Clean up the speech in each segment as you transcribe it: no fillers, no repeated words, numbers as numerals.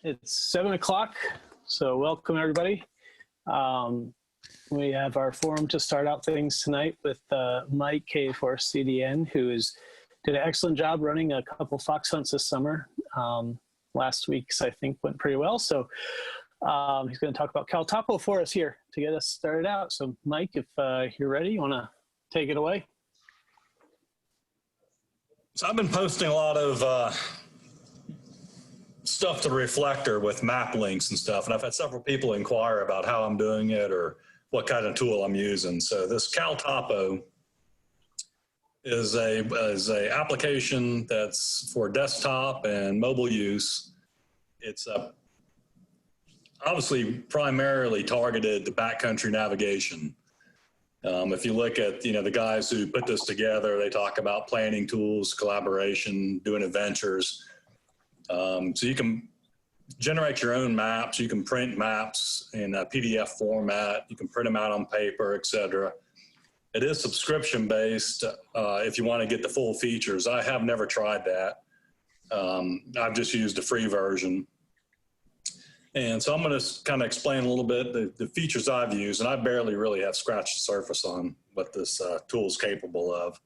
It's 7 o'clock, so welcome everybody. We have our forum to start out things tonight with Mike K4CDN, who did an excellent job running a couple fox hunts this summer. Last week's, I think, went pretty well. So he's going to talk about Caltopo for us here to get us started out. So Mike, if you're ready, you want to take it away? So I've been posting a lot of stuff to the reflector with map links and stuff, and I've had several people inquire about how I'm doing it or what kind of tool I'm using. So this Caltopo is a application that's for desktop and mobile use. It's obviously primarily targeted to backcountry navigation. If you look at the guys who put this together, they talk about planning tools, collaboration, doing adventures. So you can generate your own maps. You can print maps in a PDF format. You can print them out on paper, etc. It is subscription based if you want to get the full features. I have never tried that. I've just used the free version. And so I'm going to kind of explain a little bit the features I've used, and I barely really have scratched the surface on what this tool is capable of.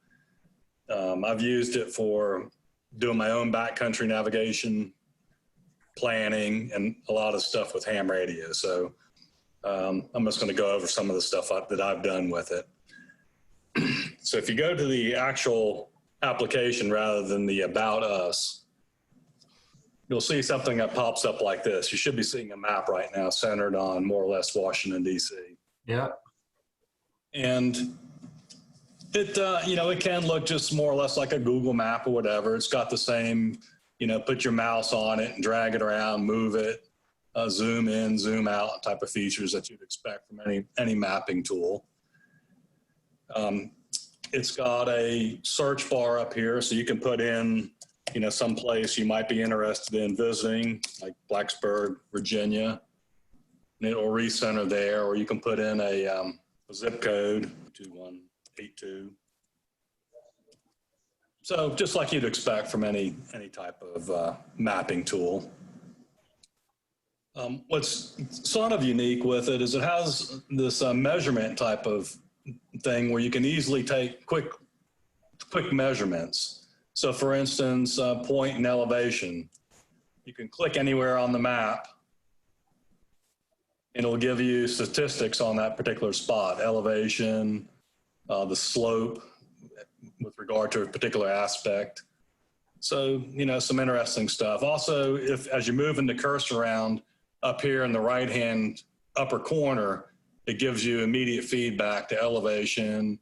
I've used it for doing my own backcountry navigation, planning, and a lot of stuff with ham radio. So I'm just going to go over some of the stuff that I've done with it. So if you go to the actual application rather than the About Us, you'll see something that pops up like this. You should be seeing a map right now centered on more or less Washington, D.C. Yeah. And it, it can look just more or less like a Google map or whatever. It's got the same, put your mouse on it and drag it around, move it, zoom in, zoom out type of features that you'd expect from any mapping tool. It's got a search bar up here, so you can put in some place you might be interested in visiting, like Blacksburg, Virginia, and it'll recenter there, or you can put in a zip code, 2182. So just like you'd expect from any type of mapping tool. What's sort of unique with it is it has this measurement type of thing where you can easily take quick measurements. So for instance, point and elevation, you can click anywhere on the map and it'll give you statistics on that particular spot, elevation, the slope with regard to a particular aspect. So, some interesting stuff. Also, as you're moving the cursor around up here in the right-hand upper corner, it gives you immediate feedback to elevation,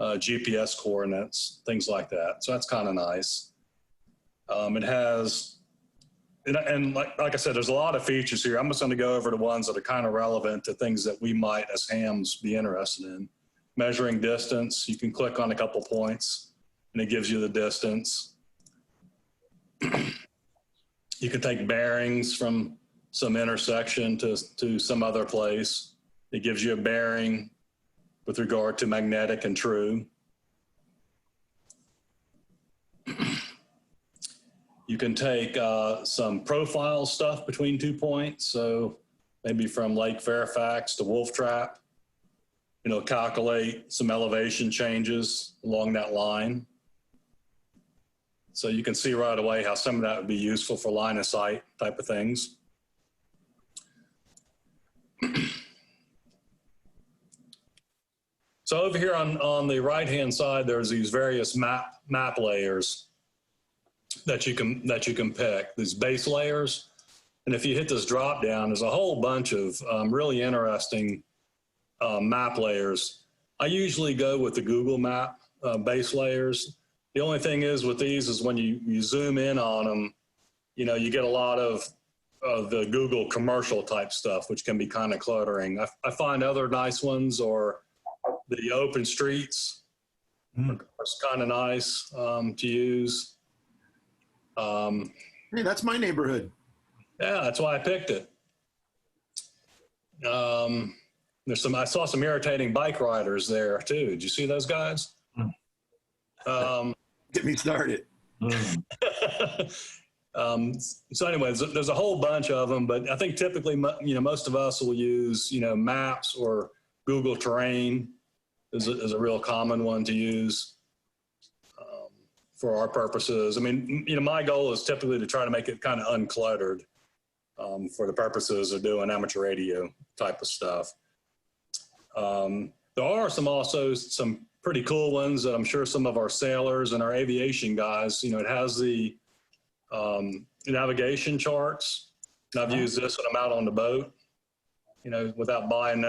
GPS coordinates, things like that. So that's kind of nice. It has, and like I said, there's a lot of features here. I'm just going to go over the ones that are kind of relevant to things that we might as hams be interested in. Measuring distance, you can click on a couple points and it gives you the distance. You can take bearings from some intersection to some other place. It gives you a bearing with regard to magnetic and true. You can take some profile stuff between 2 points. So maybe from Lake Fairfax to Wolf Trap, calculate some elevation changes along that line. So you can see right away how some of that would be useful for line of sight type of things. So over here on the right-hand side, there's these various map layers that you can pick, these base layers. And if you hit this drop down, there's a whole bunch of really interesting map layers. I usually go with the Google map base layers. The only thing is with these is when you zoom in on them, you get a lot of the Google commercial type stuff, which can be kind of cluttering. I find other nice ones or the open streets are kind of nice to use. Hey, that's my neighborhood. Yeah, that's why I picked it. I saw some irritating bike riders there too. Did you see those guys? Get me started. So anyway, there's a whole bunch of them, but I think typically, most of us will use, maps or Google Terrain is a real common one to use for our purposes. I mean, my goal is typically to try to make it kind of uncluttered for the purposes of doing amateur radio type of stuff. There are also some pretty cool ones that I'm sure some of our sailors and our aviation guys, it has the navigation charts. And I've used this when I'm out on the boat, without buying,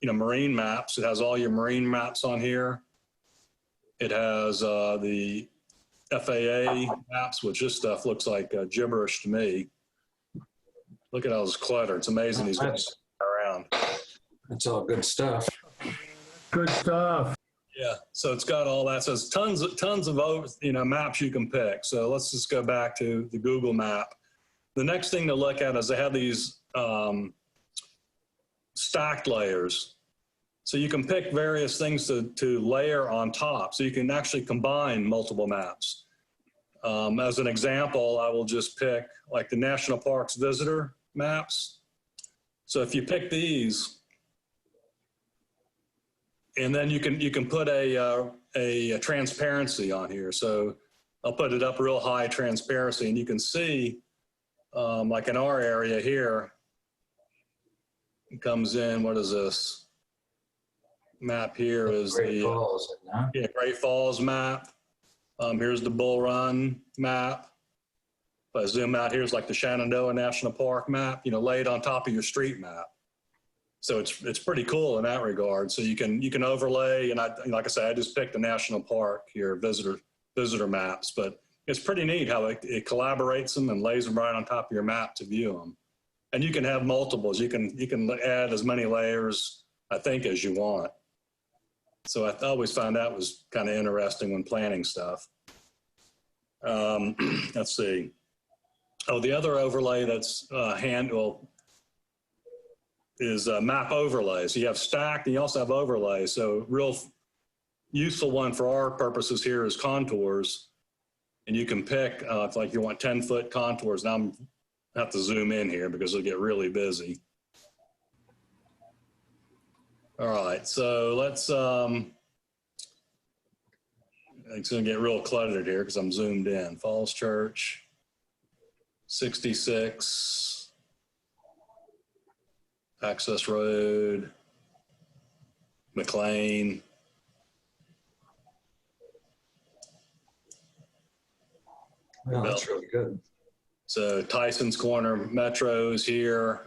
marine maps. It has all your marine maps on here. It has the FAA maps, which this stuff looks like gibberish to me. Look at how it's cluttered. It's amazing these guys around. That's all good stuff. Good stuff. Yeah, so it's got all that. So it's tons of maps you can pick. So let's just go back to the Google map. The next thing to look at is they have these stacked layers. So you can pick various things to layer on top. So you can actually combine multiple maps. As an example, I will just pick like the National Parks visitor maps. So if you pick these, and then you can put a transparency on here. So I'll put it up real high transparency, and you can see, like in our area here, it comes in. What is this map here? Is Great Falls, no? Yeah, Great Falls map. Here's the Bull Run map. If I zoom out, here's like the Shenandoah National Park map. Laid on top of your street map. So it's pretty cool in that regard. So you can overlay, and like I said, I just picked the national park here, visitor maps, but it's pretty neat how it collaborates them and lays them right on top of your map to view them. And you can have multiples. You can add as many layers, I think, as you want. So I always found that was kind of interesting when planning stuff. Let's see. Oh, the other overlay that's is map overlay. So you have stacked and you also have overlay. So real useful one for our purposes here is contours. And you can pick, if like you want 10-foot contours. Now I have to zoom in here because it'll get really busy. All right, so let's, it's gonna get real cluttered here because I'm zoomed in. Falls Church, 66. Access Road, McLean. Well, that's really good. So Tyson's Corner Metro is here.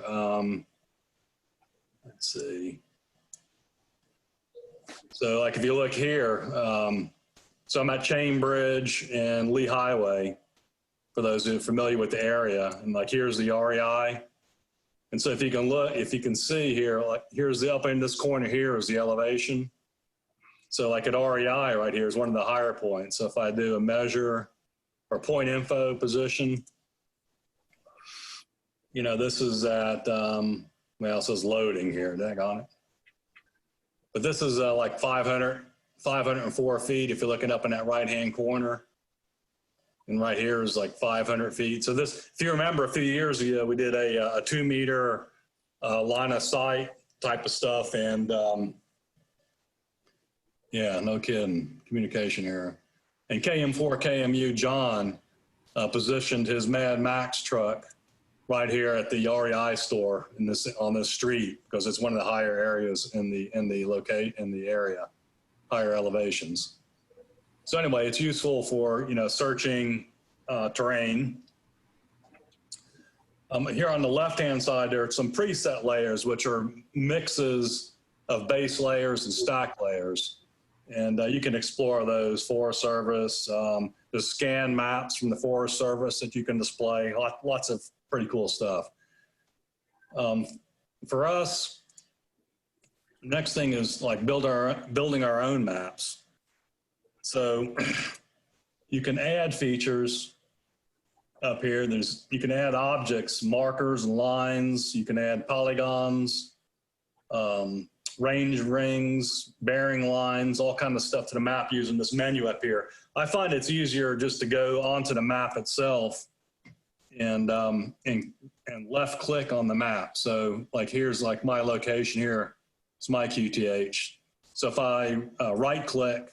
Let's see. So like if you look here, so I'm at Chain Bridge and Lee Highway, for those who are familiar with the area. And like here's the REI. And so if you can see here, like here's the up in this corner here is the elevation. So like at REI right here is one of the higher points. So if I do a measure or point info position, this is at, well, it says loading here, daggone it. But this is like 504 feet if you're looking up in that right-hand corner. And right here is like 500 feet. So this, if you remember a few years ago, we did a 2-meter line of sight type of stuff. And yeah, no kidding, communication error. And KM4 KMU John positioned his Mad Max truck right here at the REI store on this street because it's one of the higher areas in the area, higher elevations. So anyway, it's useful for, searching terrain. Here on the left-hand side, there are some preset layers, which are mixes of base layers and stack layers. And you can explore those. Forest Service, the scan maps from the Forest Service that you can display, lots of pretty cool stuff. For us, the next thing is like building our own maps. So you can add features up here. You can add objects, markers and lines. You can add polygons, range rings, bearing lines, all kinds of stuff to the map using this menu up here. I find it's easier just to go onto the map itself and left click on the map. So like here's like my location here. It's my QTH. So if I right click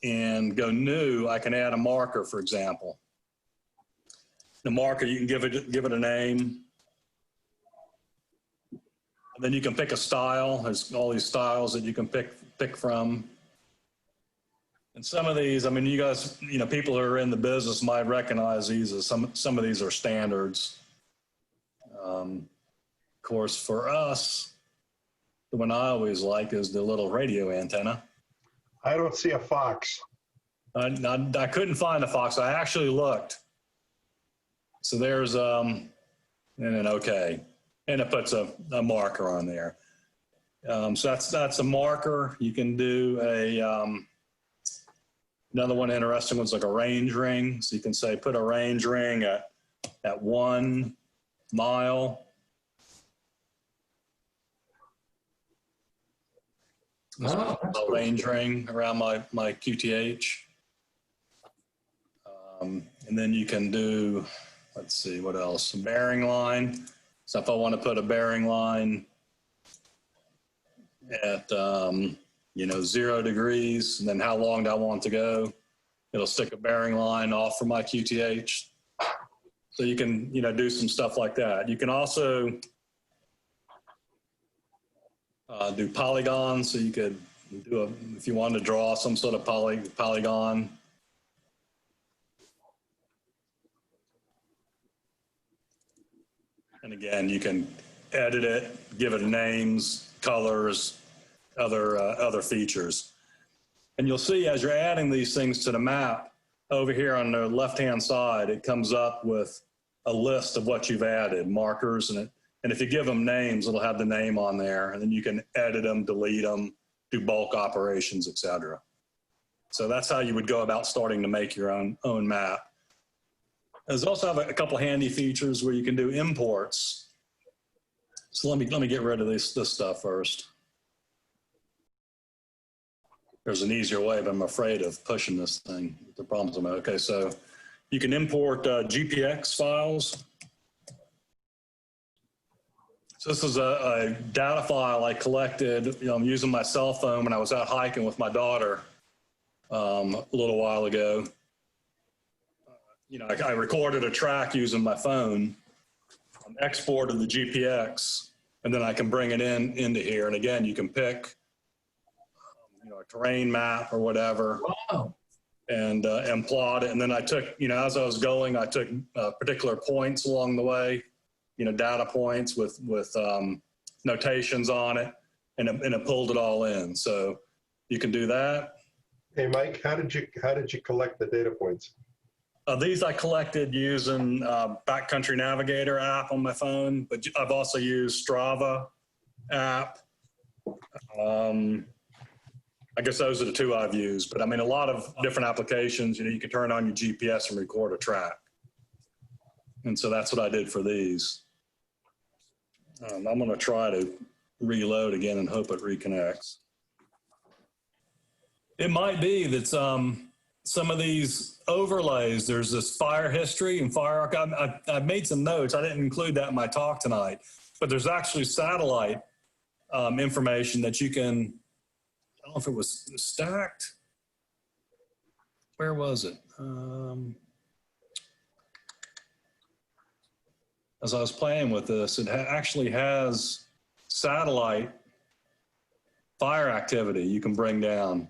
and go new, I can add a marker, for example. The marker, you can give it a name. And then you can pick a style. There's all these styles that you can pick from. And some of these, I mean, you guys, you know, people who are in the business might recognize these as some of these are standards. Of course, for us, the one I always like is the little radio antenna. I don't see a fox. I couldn't find a fox. I actually looked. So there's, and then okay. And it puts a marker on there. So that's a marker. You can do another one interesting one's like a range ring. So you can say, put a range ring at 1 mile. Oh, A range ring around my QTH. And then you can do, let's see, what else? A bearing line. So if I want to put a bearing line at, 0 degrees, and then how long do I want to go? It'll stick a bearing line off for my QTH. So you can, do some stuff like that. You can also do polygons. So you could do if you want to draw some sort of polygon. And again, you can edit it, give it names, colors, other features. And you'll see as you're adding these things to the map, over here on the left-hand side, it comes up with a list of what you've added, markers, and if you give them names, it'll have the name on there, and then you can edit them, delete them, do bulk operations, etc. So that's how you would go about starting to make your own map. There's also a couple handy features where you can do imports. So let me get rid of this stuff first. There's an easier way, but I'm afraid of pushing this thing. The problems I'm at. Okay, so you can import GPX files. So this is a data file I collected. I'm using my cell phone when I was out hiking with my daughter a little while ago. I recorded a track using my phone, exported the GPX, and then I can bring it into here. And again, you can pick, a terrain map or whatever, wow. and plot it. And then I took, as I was going, I took particular points along the way, data points with notations on it, and it pulled it all in. So you can do that. Hey, Mike, how did you collect the data points? These I collected using Backcountry Navigator app on my phone, but I've also used Strava app. I guess those are the two I've used, but I mean, a lot of different applications, you can turn on your GPS and record a track. And so that's what I did for these. I'm going to try to reload again and hope it reconnects. It might be that some of these overlays, there's this fire history and fire archive. I've made some notes. I didn't include that in my talk tonight, but there's actually satellite information that you can, I don't know if it was stacked. Where was it? As I was playing with this, it actually has satellite fire activity you can bring down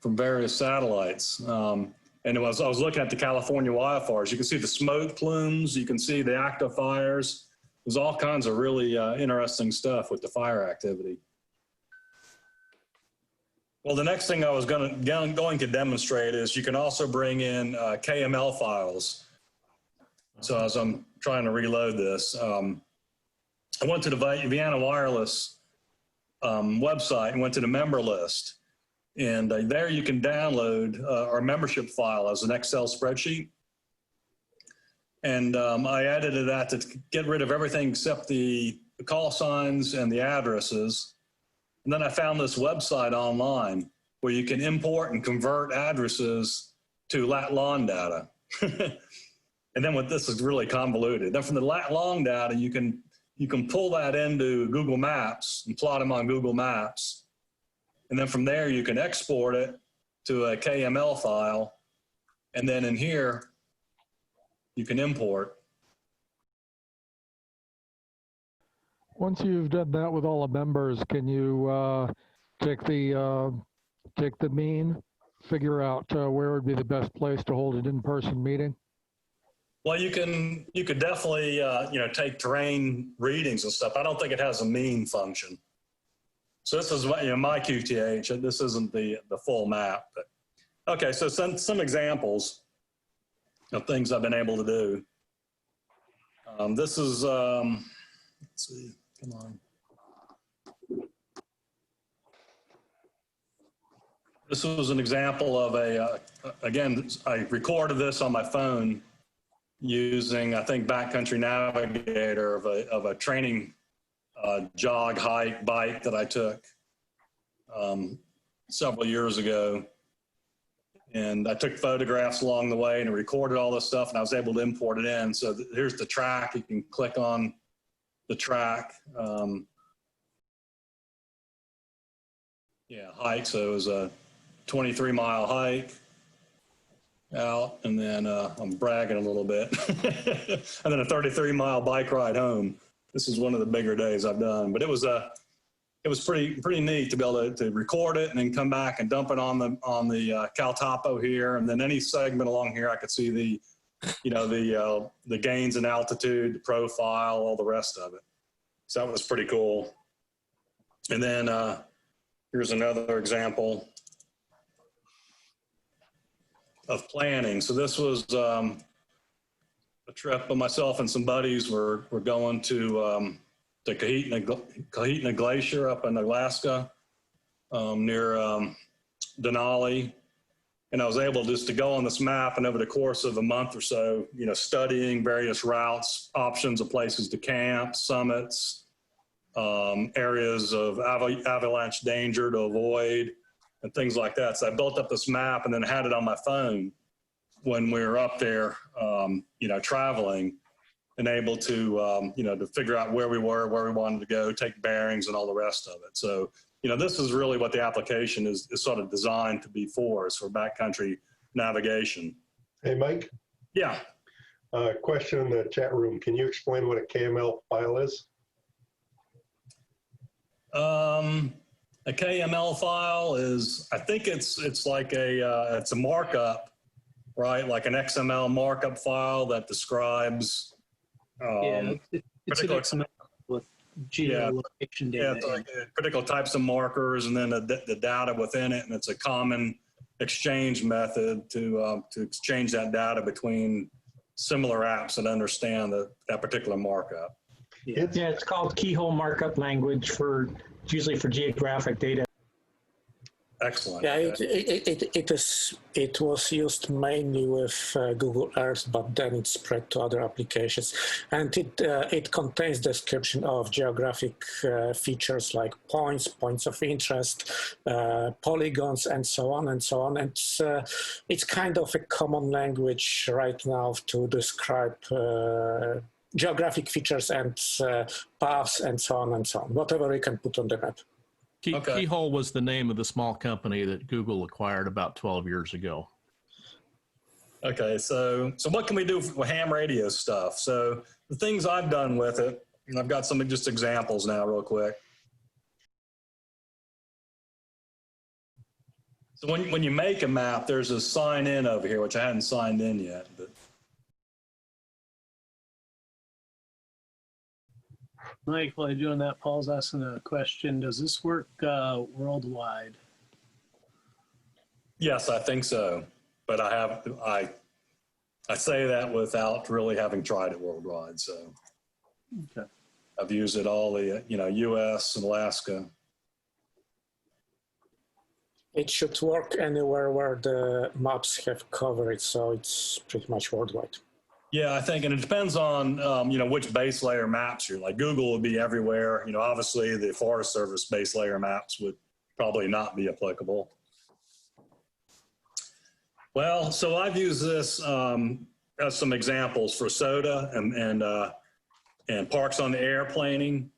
from various satellites. And I was looking at the California wildfires. You can see the smoke plumes. You can see the active fires. There's all kinds of really interesting stuff with the fire activity. Well, the next thing I was going to demonstrate is you can also bring in KML files. So as I'm trying to reload this, I went to the Vienna Wireless website and went to the member list. And there you can download our membership file as an Excel spreadsheet. And I edited that to get rid of everything except the call signs and the addresses. And then I found this website online where you can import and convert addresses to lat long data. And then what this is really convoluted. Then from the lat long data, you can pull that into Google Maps and plot them on Google Maps. And then from there, you can export it to a KML file. And then in here, you can import. Once you've done that with all the members, can you take the mean, figure out where would be the best place to hold an in-person meeting? Well, you could definitely, take terrain readings and stuff. I don't think it has a mean function. So this is my QTH. This isn't the full map. But okay, so some examples of things I've been able to do. This is, let's see, come on. This was an example of again, I recorded this on my phone using, I think, Backcountry Navigator of a training jog, hike, bike that I took several years ago. And I took photographs along the way and recorded all this stuff, and I was able to import it in. So here's the track. You can click on the track. Hike. So it was a 23-mile hike out, and then I'm bragging a little bit, and then a 33-mile bike ride home. This is one of the bigger days I've done, but it was pretty neat to be able to record it and then come back and dump it on the Caltopo here, and then any segment along here I could see the gains in altitude, the profile, all the rest of it. So that was pretty cool. And then here's another example of planning. So this was a trip by myself and some buddies. We're going to the Kahitna Glacier up in Alaska, near Denali. And I was able just to go on this map, and over the course of a month or so, studying various routes, options of places to camp, summits, areas of avalanche danger to avoid, and things like that. So I built up this map and then had it on my phone when we were up there, traveling, and able to, to figure out where we were, where we wanted to go, take bearings and all the rest of it. So, this is really what the application is sort of designed to be for, is for backcountry navigation. Hey, Mike, Yeah. question in the chat room. Can you explain what a KML file is? A KML file is, I think it's like it's a markup, right? Like an XML markup file that describes it's an XML with geolocation data. It's like particular types of markers, and then the data within it, and it's a common exchange method to exchange that data between similar apps that understand that particular markup. Yeah, it's called keyhole markup language usually for geographic data. Excellent. Yeah, it was used mainly with Google Earth, but then it spread to other applications, and it contains description of geographic features like points of interest, polygons, and so on and so on. And it's kind of a common language right now to describe geographic features and paths and so on and so on, whatever you can put on the map. Keyhole was the name of the small company that Google acquired about 12 years ago. Okay, so what can we do with ham radio stuff? So the things I've done with it, and I've got some just examples now real quick. So when you make a map, there's a sign in over here, which I hadn't signed in yet. But Mike, while you're doing that, Paul's asking a question. Does this work worldwide? yes, I think so. But I say that without really having tried it worldwide. So Okay. I've used it all the U.S. and Alaska. It should work anywhere where the maps have coverage, so it's pretty much worldwide. Yeah, I think, and it depends on, which base layer maps you're like. Google would be everywhere. Obviously the Forest Service base layer maps would probably not be applicable. Well, so I've used this as some examples for SOTA and parks on the air planning.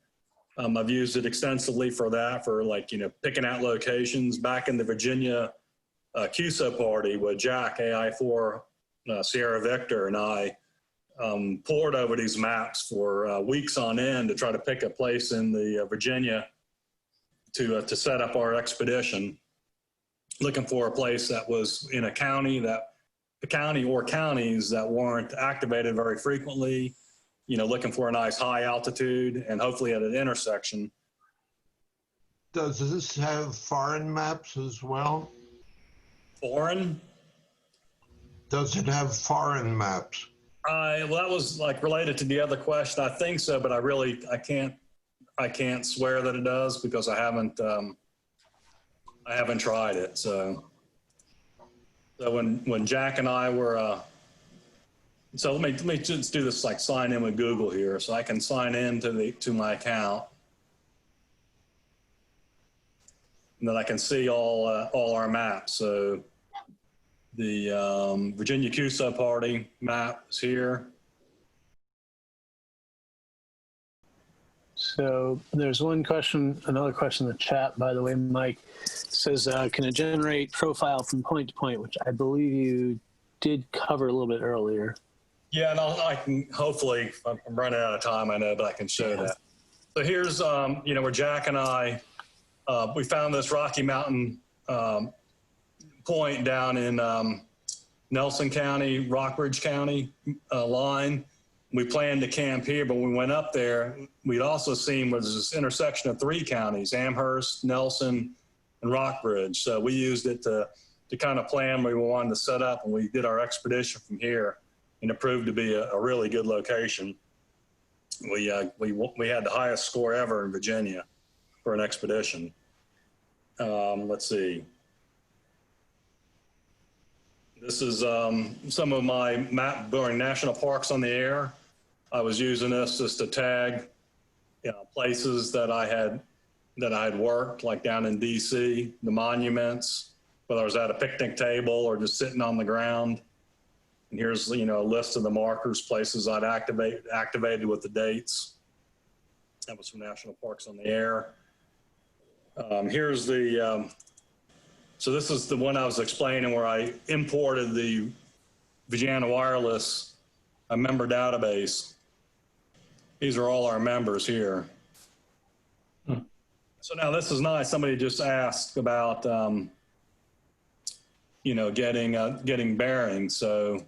I've used it extensively for that, for like, you know, picking out locations. Back in the Virginia QSO party with Jack, AI4 Sierra Victor, and I poured over these maps for weeks on end to try to pick a place in the Virginia to set up our expedition, looking for a place that was in a county or counties that weren't activated very frequently, you know, looking for a nice high altitude and hopefully at an intersection. Does this have foreign maps as well? Foreign? Does it have foreign maps? Well, that was like related to the other question. I think so, but I can't swear that it does because I haven't tried it. So when Jack and I were, so let me just do this, like sign in with Google here, so I can sign in to my account, and then I can see all our maps. So the Virginia QSO party map is here. So there's one question, another question in the chat, by the way, Mike says, can it generate profile from point to point, which I believe you did cover a little bit earlier. Yeah, and I can hopefully, I'm running out of time, I know, but I can show that. So here's, you know, where Jack and I, we found this Rocky Mountain point down in Nelson County, Rockbridge County line. We planned to camp here, but when we went up there, we'd also seen where there's this intersection of 3 counties, Amherst, Nelson, and Rockbridge. So we used it to kind of plan where we wanted to set up, and we did our expedition from here, and it proved to be a really good location. We had the highest score ever in Virginia for an expedition. Let's see. This is some of my map during national parks on the air. I was using this just to tag, you know, places that I had worked, like down in DC, the monuments, whether I was at a picnic table or just sitting on the ground. And here's, you know, a list of the markers, places I'd activated with the dates. That was from National Parks on the Air. Here's the, so this is the one I was explaining where I imported the Virginia Wireless member database. These are all our members here. So now this is nice. Somebody just asked about, you know, getting bearings. So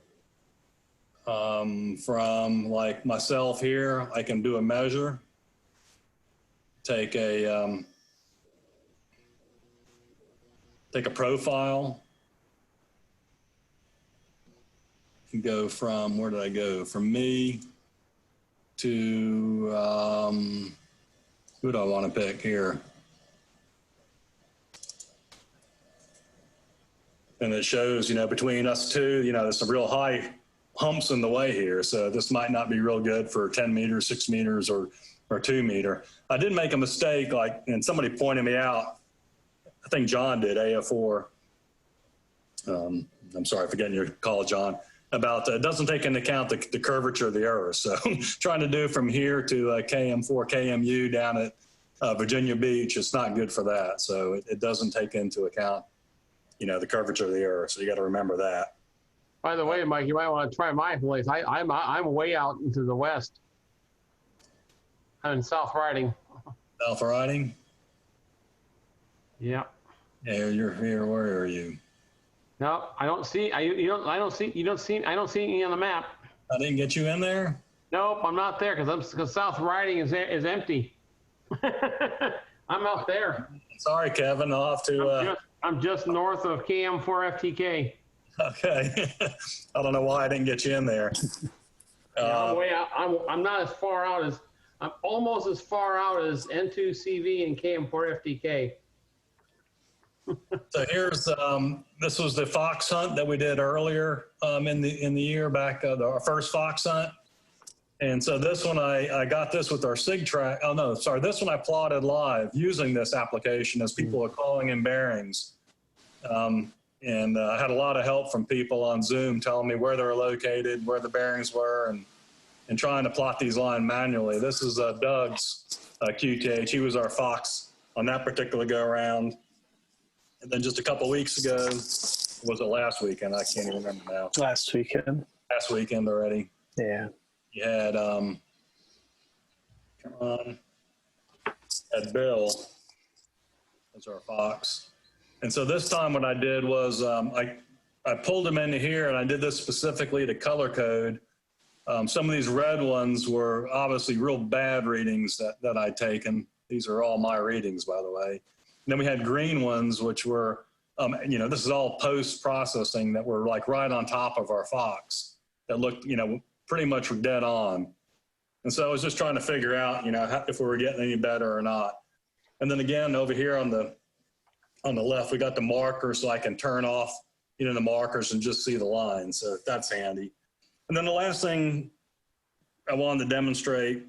from like myself here, I can do a measure, take a profile, and go from, where did I go? From me to, who do I want to pick here? And it shows, you know, between us two, you know, there's some real high humps in the way here. So this might not be real good for 10 meters, 6 meters, or 2 meter. I did make a mistake, like, and somebody pointed me out, I think John did, AF4. I'm sorry, forgetting your call, John, about it doesn't take into account the curvature of the earth. So trying to do from here to KM4, KMU down at Virginia Beach, it's not good for that. So it doesn't take into account, you know, the curvature of the earth. So you got to remember that. By the way, Mike, you might want to try my place. I'm way out into the west. I'm in South Riding. South Riding? Yeah. Yeah, you're here. Where are you? No, I don't see. I don't see me on the map. I didn't get you in there? Nope, I'm not there because South Riding is empty. I'm out there. Sorry, Kevin. I'll have to. I'm just north of KM4FTK. Okay. I don't know why I didn't get you in there. Yeah, I'm way out. I'm not as far out as, I'm almost as far out as N2CV and KM4FTK. So here's, this was the fox hunt that we did earlier in the year back, our first fox hunt. And so this one, I got this with our SIG track. Oh no, sorry. This one I plotted live using this application as people are calling in bearings. And I had a lot of help from people on Zoom telling me where they're located, where the bearings were, and trying to plot these lines manually. This is Doug's QTH. He was our fox on that particular go around. And then just a couple weeks ago, was it last weekend? I can't even remember now. Last weekend. Last weekend already. Yeah. You had, had Bill as our fox. And so this time what I did was I pulled him into here, and I did this specifically to color code. Some of these red ones were obviously real bad readings that I'd taken. These are all my readings, by the way. And then we had green ones, which were, this is all post-processing that were like right on top of our fox that looked, pretty much dead on. And so I was just trying to figure out, if we were getting any better or not. And then again, over here on the left, we got the marker so I can turn off, the markers and just see the lines. So that's handy. And then the last thing I wanted to demonstrate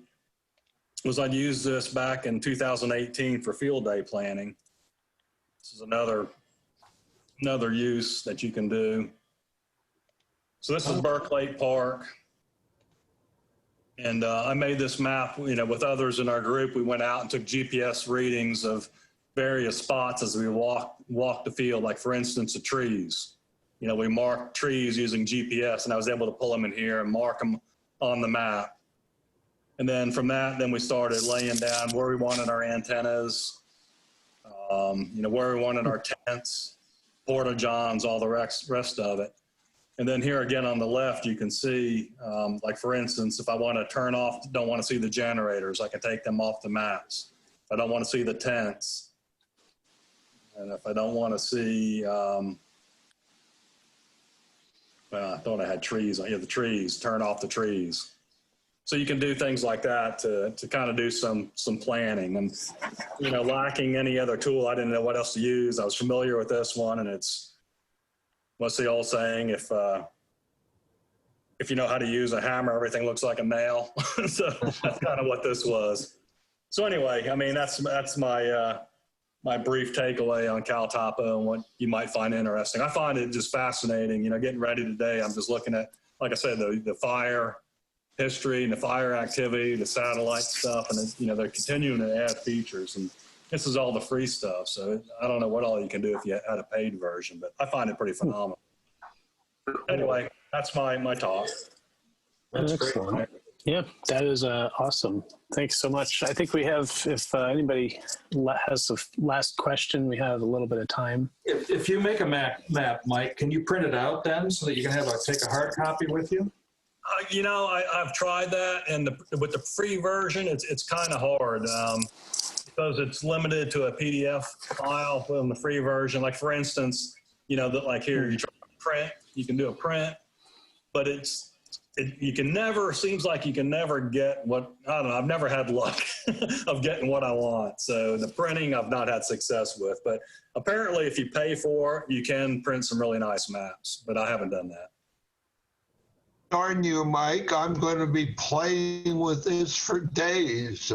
was I'd used this back in 2018 for field day planning. This is another use that you can do. So this is Burke Lake Park. And I made this map, with others in our group. We went out and took GPS readings of various spots as we walked the field, like for instance, the trees. We marked trees using GPS, and I was able to pull them in here and mark them on the map. And then from that, we started laying down where we wanted our antennas, where we wanted our tents, porta johns, all the rest of it. And then here again on the left, you can see, like for instance, if I want to turn off, don't want to see the generators, I can take them off the maps. If I don't want to see the tents, and if I don't want to see, I thought I had trees. Yeah, the trees, turn off the trees. So you can do things like that to kind of do some planning. And, lacking any other tool, I didn't know what else to use. I was familiar with this one, and it's, what's the old saying? If you know how to use a hammer, everything looks like a nail. So that's kind of what this was. So anyway, that's my brief takeaway on Caltopo and what you might find interesting. I find it just fascinating, getting ready today. I'm just looking at, like I said, the fire history and the fire activity, the satellite stuff, and they're continuing to add features. And this is all the free stuff. So I don't know what all you can do if you had a paid version, but I find it pretty phenomenal. Anyway, that's my talk. That's Excellent. great. Yeah, that is awesome. Thanks so much. I think we have, if anybody has a last question, we have a little bit of time. If you make a map, Mike, can you print it out then so that you can take a hard copy with you? I've tried that, and with the free version, it's kind of hard because it's limited to a PDF file in the free version. Like for instance, like here, you try to print, you can do a print, but seems like you can never get what, I don't know, I've never had luck of getting what I want. So the printing I've not had success with, but apparently if you pay for it, you can print some really nice maps, but I haven't done that. Darn you, Mike, I'm going to be playing with this for days.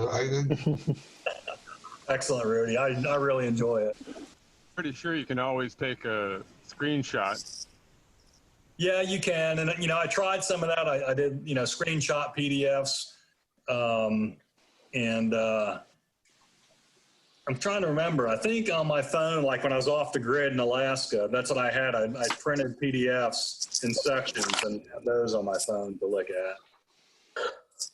Excellent, Rudy. I really enjoy it. Pretty sure you can always take a screenshot. Yeah, you can. And, I tried some of that. I did, screenshot PDFs. I'm trying to remember. I think on my phone, like when I was off the grid in Alaska, that's what I had. I printed PDFs in sections and had those on my phone to look at.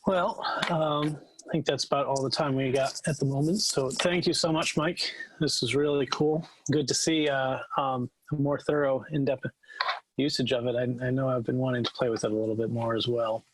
Well, I think that's about all the time we got at the moment. So thank you so much, Mike. This is really cool. Good to see a more thorough, in-depth usage of it. I know I've been wanting to play with it a little bit more as well.